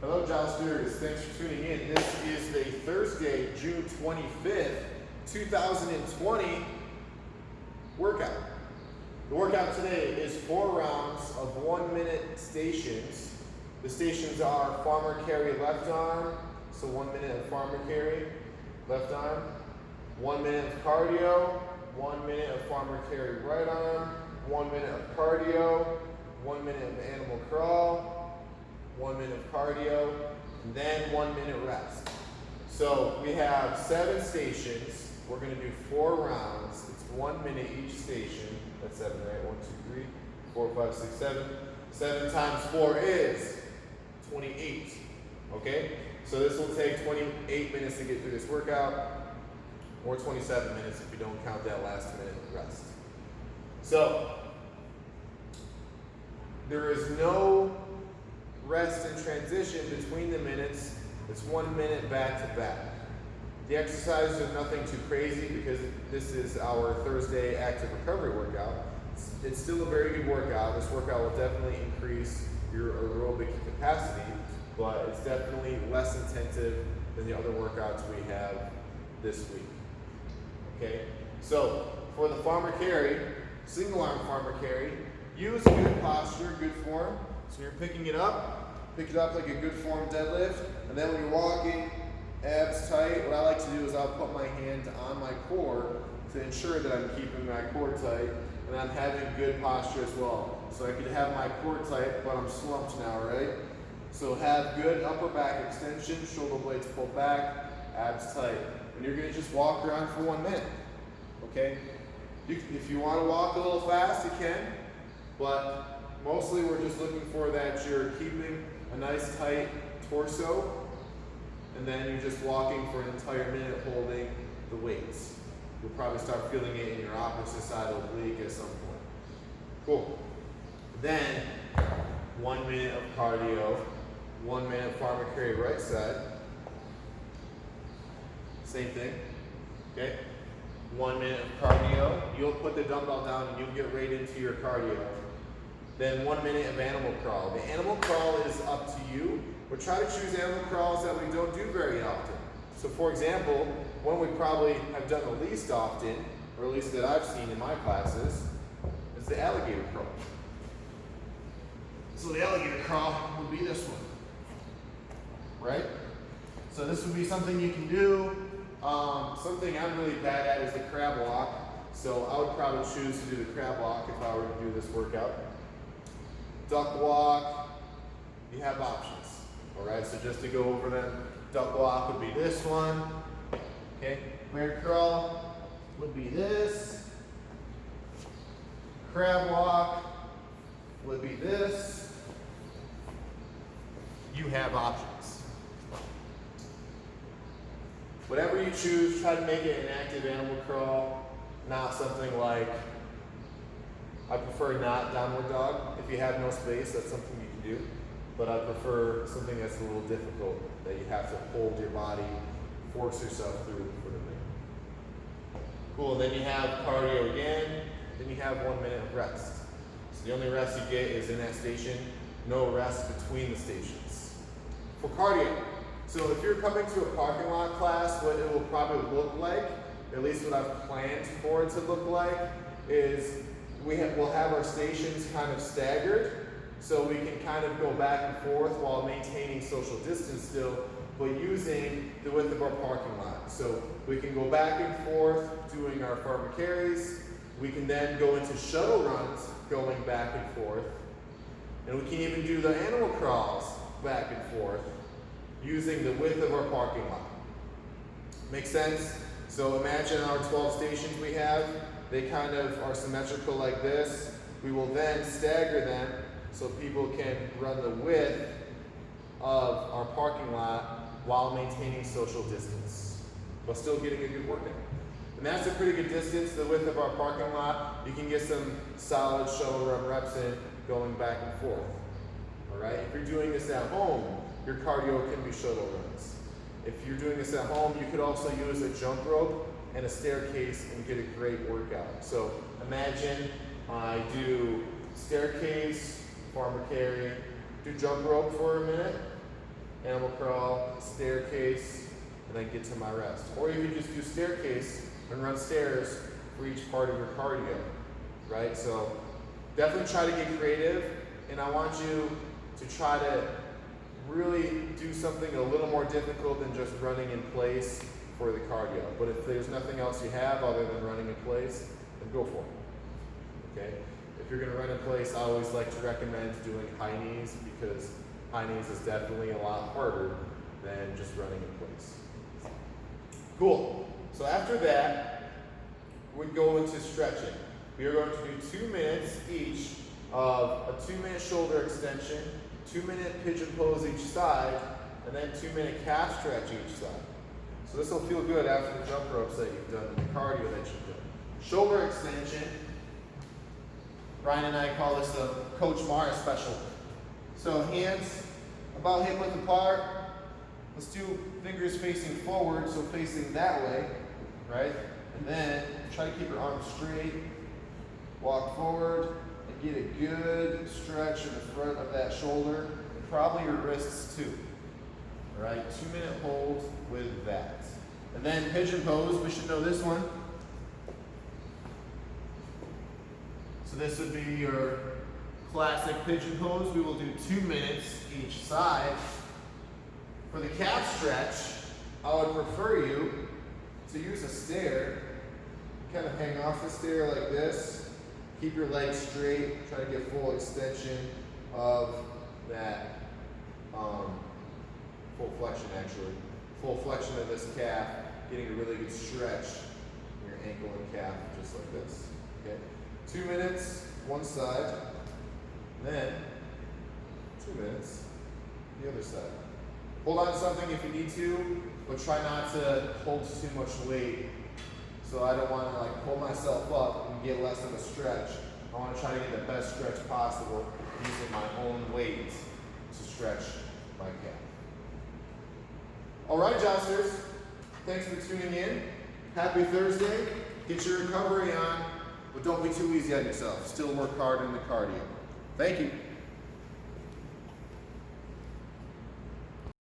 Hello, Jousters. Thanks for tuning in. This is the Thursday, June 25th, 2020 workout. The workout today is 4 rounds of 1 minute stations. The stations are farmer carry left arm, so 1 minute of farmer carry, left arm, 1 minute of cardio, 1 minute of farmer carry right arm, 1 minute of cardio, 1 minute of animal crawl, 1 minute of cardio, and then 1 minute rest. So we have 7 stations. We're going to do 4 rounds. It's 1 minute each station. That's 7, right? 1, 2, 3, 4, 5, 6, 7. 7 times 4 is 28. Okay? So this will take 28 minutes to get through this workout, or 27 minutes if you don't count that last minute of rest. So there is no rest and transition between the minutes. It's 1 minute back to back. The exercises are nothing too crazy because this is our Thursday active recovery workout. It's still a very good workout. This workout will definitely increase your aerobic capacity, but it's definitely less intensive than the other workouts we have this week. Okay, so for the farmer carry, single arm farmer carry, use good posture, good form. So you're picking it up, pick it up like a good form deadlift, and then when you're walking, abs tight, what I like to do is I'll put my hand on my core to ensure that I'm keeping my core tight, and I'm having good posture as well. So I can have my core tight, but I'm slumped now, right? So have good upper back extension, shoulder blades pulled back, abs tight. And you're gonna just walk around for 1 minute, okay? If you wanna walk a little fast, you can, but mostly we're just looking for that you're keeping a nice tight torso, and then you're just walking for an entire minute holding the weights. You'll probably start feeling it in your opposite side oblique at some point. Cool. Then 1 minute of cardio, 1 minute farmer carry right side. Same thing, okay? 1 minute of cardio. You'll put the dumbbell down and you'll get right into your cardio. Then 1 minute of animal crawl. The animal crawl is up to you, but try to choose animal crawls that we don't do very often. So for example, one we probably have done the least often, or at least that I've seen in my classes, is the alligator crawl. So the alligator crawl would be this one, right? So this would be something you can do. Something I'm really bad at is the crab walk. So I would probably choose to do the crab walk if I were to do this workout. Duck walk, you have options. All right, so just to go over them, duck walk would be this one. Okay, bear crawl would be this. Crab walk would be this. You have options. Whatever you choose, try to make it an active animal crawl, not something like, I prefer not downward dog. If you have no space, that's something you can do. But I prefer something that's a little difficult, that you have to hold your body, force yourself through for the minute. Cool, then you have cardio again, then you have 1 minute of rest. So the only rest you get is in that station, no rest between the stations. For cardio, so if you're coming to a parking lot class, what it will probably look like, at least what I've planned for it to look like, is we'll have our stations kind of staggered, so we can kind of go back and forth while maintaining social distance still, but using the width of our parking lot. So we can go back and forth doing our farmer carries. We can then go into shuttle runs going back and forth. And we can even do the animal crawls back and forth using the width of our parking lot. Make sense? So imagine our 12 stations we have. They kind of are symmetrical like this. We will then stagger them so people can run the width of our parking lot while maintaining social distance, but still getting a good workout. And that's a pretty good distance, the width of our parking lot. You can get some solid shuttle run reps in going back and forth. All right, if you're doing this at home, your cardio can be shuttle runs. If you're doing this at home, you could also use a jump rope and a staircase and get a great workout. So imagine I do staircase, farmer carry, do jump rope for a minute, animal crawl, staircase, and then get to my rest. Or you can just do staircase and run stairs for each part of your cardio, right? So definitely try to get creative, and I want you to try to really do something a little more difficult than just running in place for the cardio. But if there's nothing else you have other than running in place, then go for it, okay? If you're gonna run in place, I always like to recommend doing high knees, because high knees is definitely a lot harder than just running in place. Cool. So after that, we go into stretching. We are going to do 2 minutes each of a 2-minute shoulder extension, 2-minute pigeon pose each side, and then 2-minute calf stretch each side. So this will feel good after the jump ropes that you've done and the cardio that you've done. Shoulder extension. Ryan and I call this the Coach Mara special. So hands about hip width apart. Let's do fingers facing forward, so facing that way, right? And then try to keep your arms straight. Walk forward and get a good stretch in the front of that shoulder, and probably your wrists too. All right, 2-minute hold with that. And then pigeon pose, we should know this one. So this would be your classic pigeon pose. We will do 2 minutes each side. For the calf stretch, I would prefer you to use a stair. Kind of hang off the stair like this. Keep your legs straight. Try to get full extension of that, full flexion actually. Full flexion of this calf. Getting a really good stretch in your ankle and calf, just like this. Okay. 2 minutes, one side. Then 2 minutes, the other side. Hold on to something if you need to, but try not to hold too much weight. So I don't want to like pull myself up and get less of a stretch. I want to try to get the best stretch possible using my own weight to stretch my calf. All right, Jousters, thanks for tuning in. Happy Thursday. Get your recovery on, but don't be too easy on yourself. Still work hard in the cardio. Thank you.